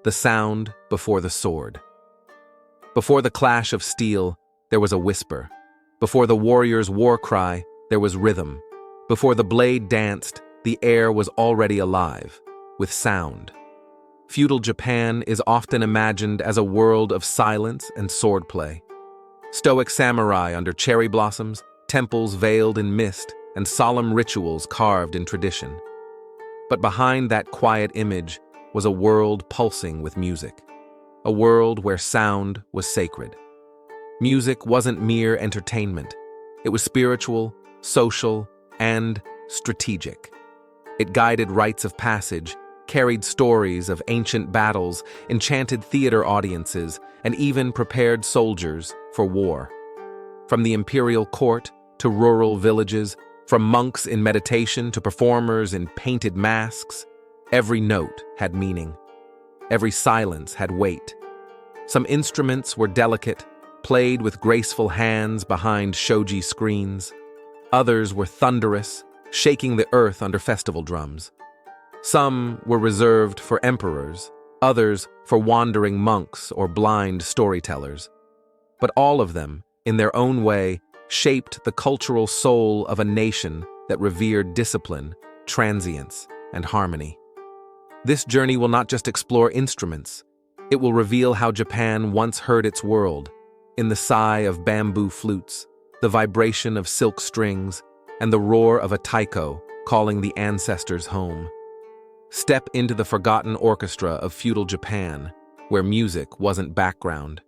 the sound before the sword. Before the clash of steel, there was a whisper. Before the warrior's war cry, there was rhythm. Before the blade danced, the air was already alive, with sound. Feudal Japan is often imagined as a world of silence and swordplay. Stoic samurai under cherry blossoms, temples veiled in mist, and solemn rituals carved in tradition. But behind that quiet image was a world pulsing with music. A world where sound was sacred. Music wasn't mere entertainment. It was spiritual, social, and strategic. It guided rites of passage, carried stories of ancient battles, enchanted theater audiences, and even prepared soldiers for war. From the imperial court to rural villages, from monks in meditation to performers in painted masks, every note had meaning. Every silence had weight. Some instruments were delicate, played with graceful hands behind shoji screens. Others were thunderous, shaking the earth under festival drums. Some were reserved for emperors, others for wandering monks or blind storytellers. But all of them, in their own way, shaped the cultural soul of a nation that revered discipline, transience, and harmony. This journey will not just explore instruments. It will reveal how Japan once heard its world, in the sigh of bamboo flutes, the vibration of silk strings, and the roar of a taiko calling the ancestors home. Step into the forgotten orchestra of feudal Japan, where music wasn't background.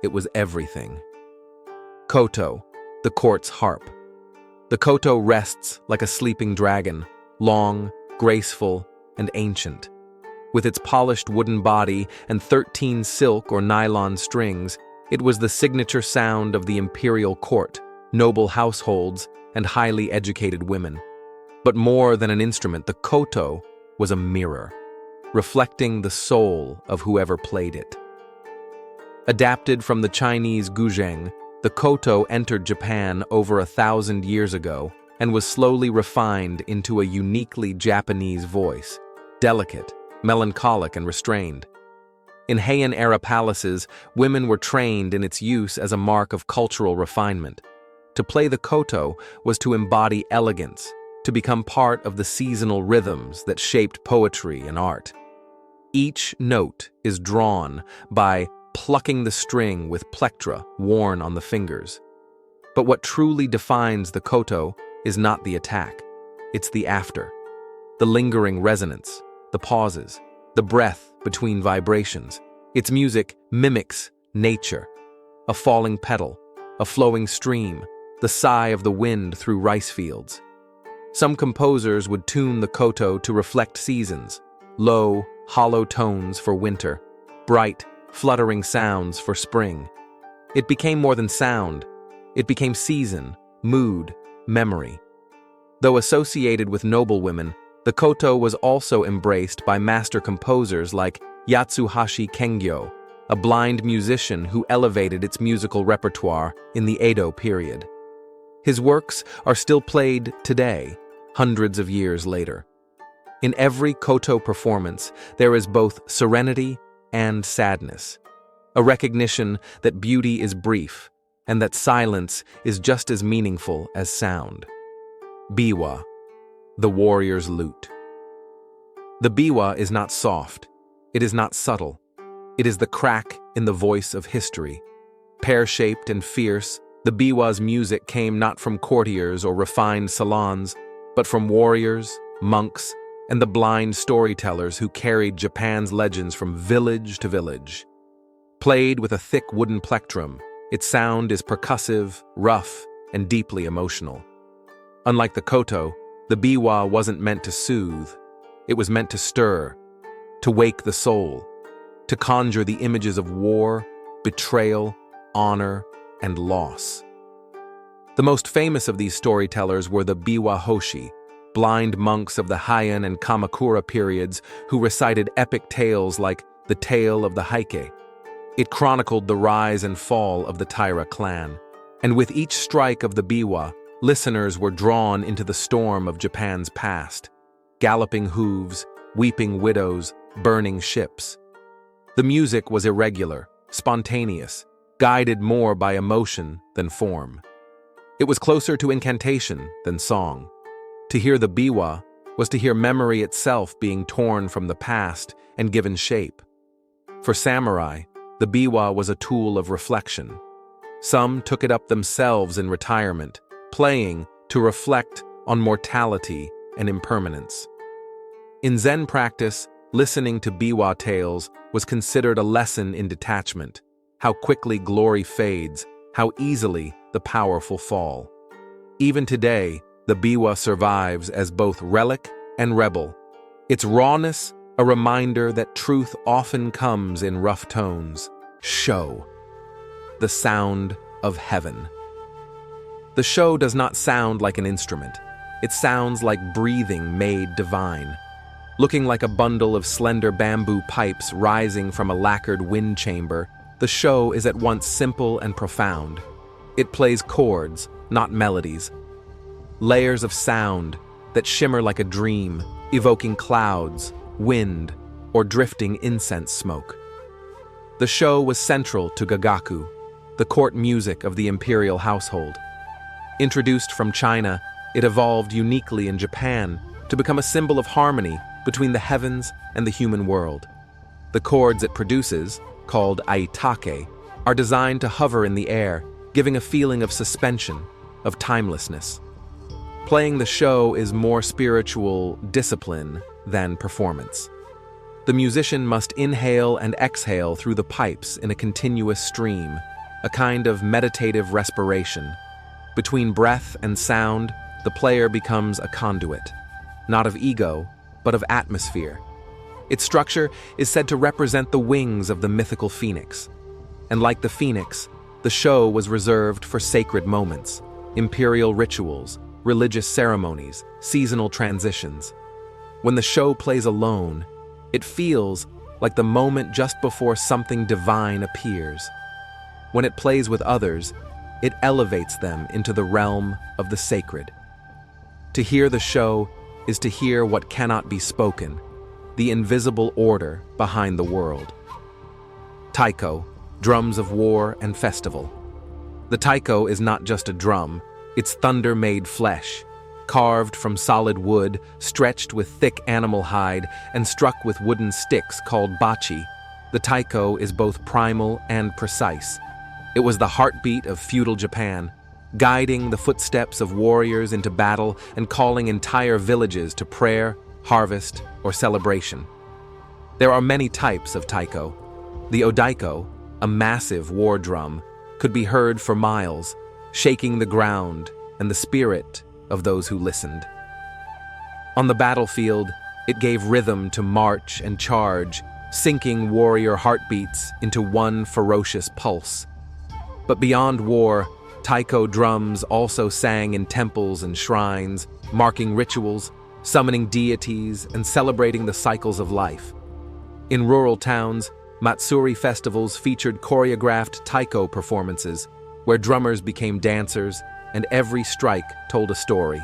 It was everything. Koto, the court's harp. The koto rests like a sleeping dragon, long, graceful, and ancient. With its polished wooden body and 13 silk or nylon strings, it was the signature sound of the imperial court, noble households, and highly educated women. But more than an instrument, the koto was a mirror, reflecting the soul of whoever played it. Adapted from the Chinese guzheng, the koto entered Japan over 1,000 years ago and was slowly refined into a uniquely Japanese voice, delicate, melancholic, and restrained. In Heian-era palaces, women were trained in its use as a mark of cultural refinement. To play the koto was to embody elegance, to become part of the seasonal rhythms that shaped poetry and art. Each note is drawn by plucking the string with plectra worn on the fingers. But what truly defines the koto is not the attack, it's the after. The lingering resonance, the pauses, the breath between vibrations. Its music mimics nature. A falling petal, a flowing stream, the sigh of the wind through rice fields. Some composers would tune the koto to reflect seasons, low, hollow tones for winter, bright, fluttering sounds for spring. It became more than sound. It became season, mood, memory. Though associated with noblewomen, the koto was also embraced by master composers like Yatsuhashi Kengyo, a blind musician who elevated its musical repertoire in the Edo period. His works are still played today, hundreds of years later. In every koto performance, there is both serenity and sadness, a recognition that beauty is brief and that silence is just as meaningful as sound. Biwa, the warrior's lute. The biwa is not soft, it is not subtle, it is the crack in the voice of history. Pear-shaped and fierce, the biwa's music came not from courtiers or refined salons, but from warriors, monks, and the blind storytellers who carried Japan's legends from village to village. Played with a thick wooden plectrum, its sound is percussive, rough, and deeply emotional. Unlike the koto, the biwa wasn't meant to soothe. It was meant to stir, to wake the soul, to conjure the images of war, betrayal, honor, and loss. The most famous of these storytellers were the Biwa Hoshi, blind monks of the Heian and Kamakura periods who recited epic tales like the Tale of the Heike. It chronicled the rise and fall of the Taira clan, and with each strike of the biwa, listeners were drawn into the storm of Japan's past. Galloping hooves, weeping widows, burning ships. The music was irregular, spontaneous, guided more by emotion than form. It was closer to incantation than song. To hear the Biwa was to hear memory itself being torn from the past and given shape. For samurai, the Biwa was a tool of reflection. Some took it up themselves in retirement, playing to reflect on mortality and impermanence. In Zen practice, listening to Biwa tales was considered a lesson in detachment, how quickly glory fades, how easily the powerful fall. Even today, the Biwa survives as both relic and rebel, its rawness a reminder that truth often comes in rough tones. Sho, the sound of heaven. The sho does not sound like an instrument. It sounds like breathing made divine. Looking like a bundle of slender bamboo pipes rising from a lacquered wind chamber, the sho is at once simple and profound. It plays chords, not melodies. Layers of sound that shimmer like a dream, evoking clouds, wind, or drifting incense smoke. The sho was central to Gagaku, the court music of the imperial household. Introduced from China, it evolved uniquely in Japan to become a symbol of harmony between the heavens and the human world. The chords it produces, called aitake, are designed to hover in the air, giving a feeling of suspension, of timelessness. Playing the sho is more spiritual discipline than performance. The musician must inhale and exhale through the pipes in a continuous stream, a kind of meditative respiration. Between breath and sound, the player becomes a conduit, not of ego, but of atmosphere. Its structure is said to represent the wings of the mythical phoenix. And like the phoenix, the sho was reserved for sacred moments, imperial rituals, religious ceremonies, seasonal transitions. When the sho plays alone, it feels like the moment just before something divine appears. When it plays with others, it elevates them into the realm of the sacred. To hear the sho is to hear what cannot be spoken, the invisible order behind the world. Taiko, drums of war and festival. The taiko is not just a drum, it's thunder made flesh, carved from solid wood, stretched with thick animal hide, and struck with wooden sticks called bachi. The taiko is both primal and precise. It was the heartbeat of feudal Japan, guiding the footsteps of warriors into battle and calling entire villages to prayer, harvest, or celebration. There are many types of taiko. The odaiko, a massive war drum, could be heard for miles, shaking the ground and the spirit of those who listened. On the battlefield, it gave rhythm to march and charge, syncing warrior heartbeats into one ferocious pulse. But beyond war, taiko drums also sang in temples and shrines, marking rituals, summoning deities, and celebrating the cycles of life. In rural towns, Matsuri festivals featured choreographed taiko performances, where drummers became dancers and every strike told a story.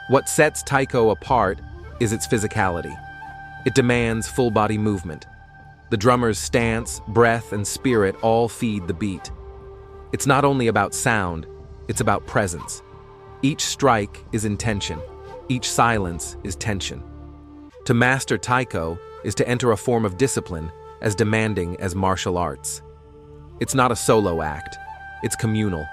What sets taiko apart is its physicality. It demands full-body movement. The drummer's stance, breath, and spirit all feed the beat. It's not only about sound, it's about presence. Each strike is intention. Each silence is tension. To master taiko is to enter a form of discipline as demanding as martial arts. It's not a solo act, it's communal.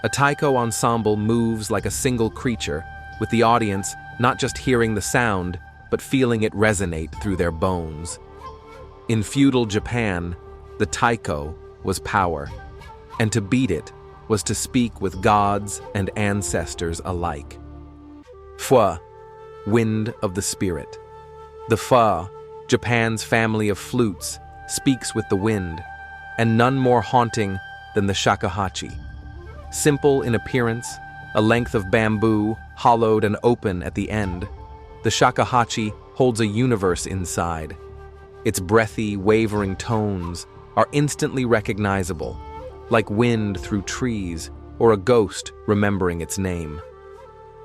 A taiko ensemble moves like a single creature, with the audience not just hearing the sound, but feeling it resonate through their bones. In feudal Japan, the taiko was power, and to beat it was to speak with gods and ancestors alike. Fue, wind of the spirit. The Fue, Japan's family of flutes, speaks with the wind, and none more haunting than the shakuhachi. Simple in appearance, a length of bamboo, hollowed and open at the end, the shakuhachi holds a universe inside. Its breathy, wavering tones are instantly recognizable, like wind through trees or a ghost remembering its name.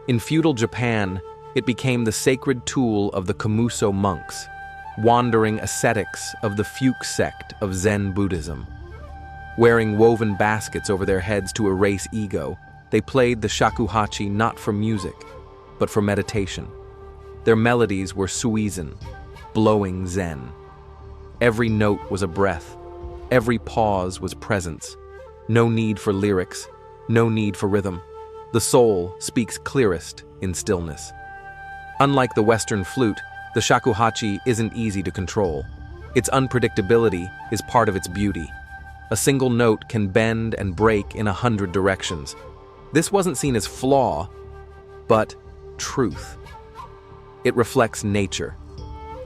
In feudal Japan, it became the sacred tool of the Komuso monks, wandering ascetics of the Fuke sect of Zen Buddhism. Wearing woven baskets over their heads to erase ego, they played the shakuhachi not for music, but for meditation. Their melodies were suizen, blowing zen. Every note was a breath. Every pause was presence. No need for lyrics, no need for rhythm. The soul speaks clearest in stillness. Unlike the Western flute, the shakuhachi isn't easy to control. Its unpredictability is part of its beauty. A single note can bend and break in 100 directions. This wasn't seen as flaw, but truth. It reflects nature,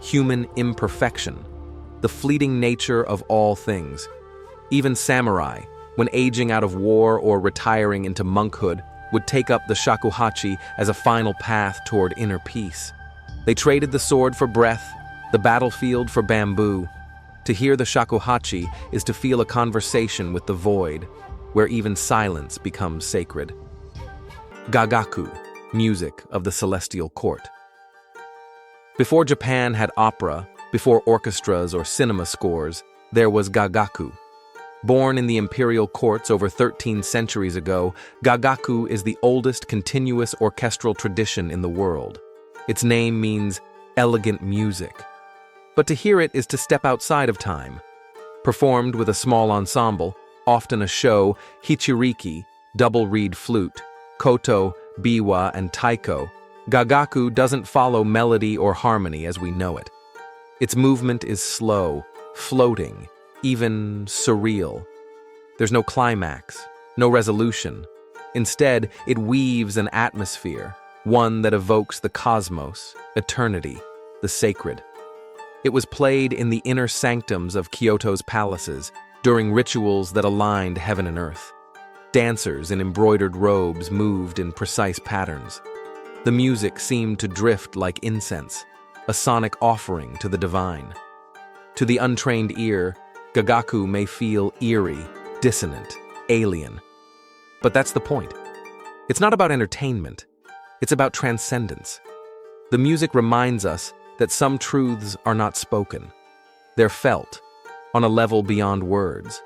human imperfection, the fleeting nature of all things. Even samurai, when aging out of war or retiring into monkhood, would take up the shakuhachi as a final path toward inner peace. They traded the sword for breath, the battlefield for bamboo. To hear the shakuhachi is to feel a conversation with the void, where even silence becomes sacred. Gagaku, music of the celestial court. Before Japan had opera, before orchestras or cinema scores, there was Gagaku. Born in the imperial courts over 13 centuries ago, Gagaku is the oldest continuous orchestral tradition in the world. Its name means elegant music. But to hear it is to step outside of time. Performed with a small ensemble, often a show, hichiriki, double reed flute, Koto, Biwa, and Taiko, Gagaku doesn't follow melody or harmony as we know it. Its movement is slow, floating, even surreal. There's no climax, no resolution. Instead, it weaves an atmosphere, one that evokes the cosmos, eternity, the sacred. It was played in the inner sanctums of Kyoto's palaces during rituals that aligned heaven and earth. Dancers in embroidered robes moved in precise patterns. The music seemed to drift like incense, a sonic offering to the divine. To the untrained ear, Gagaku may feel eerie, dissonant, alien. But that's the point. It's not about entertainment. It's about transcendence. The music reminds us that some truths are not spoken. They're felt, on a level beyond words.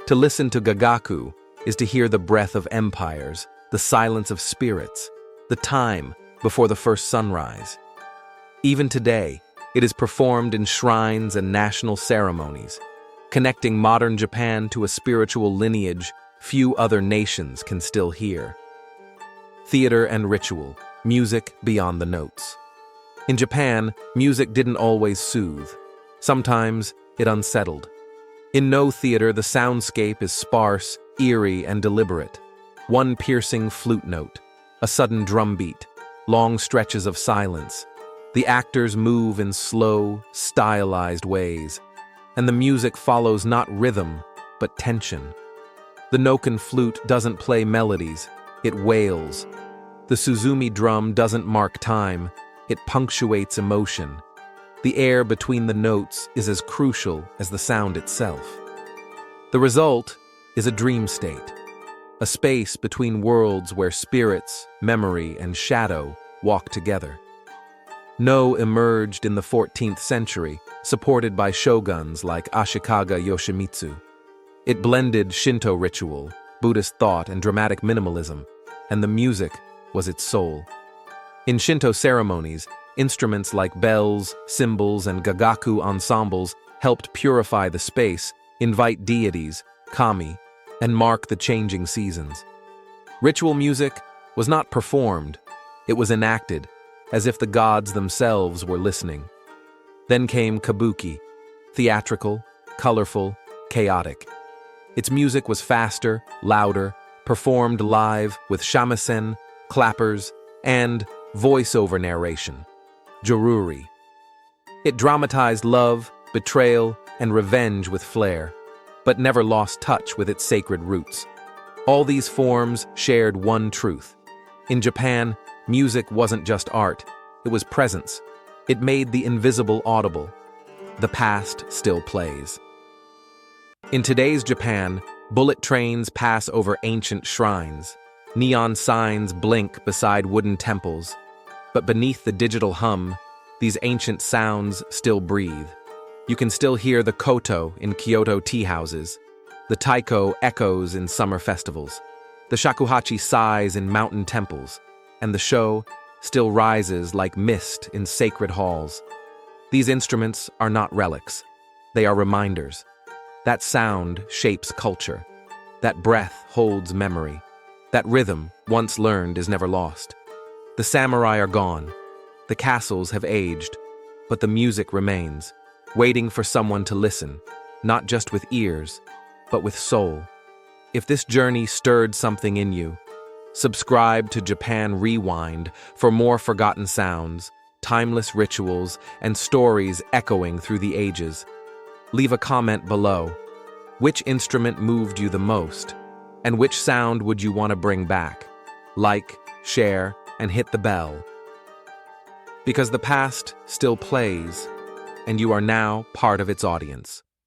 To listen to Gagaku is to hear the breath of empires, the silence of spirits, the time before the first sunrise. Even today, it is performed in shrines and national ceremonies, connecting modern Japan to a spiritual lineage few other nations can still hear. Theater and ritual, music beyond the notes. In Japan, music didn't always soothe. Sometimes it unsettled. In Noh theater, the soundscape is sparse, eerie, and deliberate. One piercing flute note, a sudden drum beat, long stretches of silence. The actors move in slow, stylized ways, and the music follows not rhythm, but tension. The Noken flute doesn't play melodies, it wails. The Suzumi drum doesn't mark time, it punctuates emotion. The air between the notes is as crucial as the sound itself. The result is a dream state, a space between worlds where spirits, memory, and shadow walk together. Noh emerged in the 14th century, supported by shoguns like Ashikaga Yoshimitsu. It blended Shinto ritual, Buddhist thought, and dramatic minimalism, and the music was its soul. In Shinto ceremonies, instruments like bells, cymbals, and Gagaku ensembles helped purify the space, invite deities, kami, and mark the changing seasons. Ritual music was not performed, it was enacted, as if the gods themselves were listening. Then came kabuki, theatrical, colorful, chaotic. Its music was faster, louder, performed live with shamisen, clappers, and voice-over narration, joruri. It dramatized love, betrayal, and revenge with flair, but never lost touch with its sacred roots. All these forms shared one truth. In Japan, music wasn't just art, it was presence. It made the invisible audible. The past still plays. In today's Japan, bullet trains pass over ancient shrines. Neon signs blink beside wooden temples. But beneath the digital hum, These ancient sounds still breathe. You can still hear the Koto in Kyoto tea houses, the Taiko echoes in summer festivals, the Shakuhachi sighs in mountain temples, and the sho still rises like mist in sacred halls. These instruments are not relics. They are reminders. That sound shapes culture. That breath holds memory. That rhythm, once learned, is never lost. The samurai are gone. The castles have aged. But the music remains, waiting for someone to listen, not just with ears, but with soul. If this journey stirred something in you, subscribe to Japan Rewind for more forgotten sounds, timeless rituals, and stories echoing through the ages. Leave a comment below. Which instrument moved you the most? And which sound would you want to bring back? Like, share, and hit the bell. Because the past still plays, and you are now part of its audience.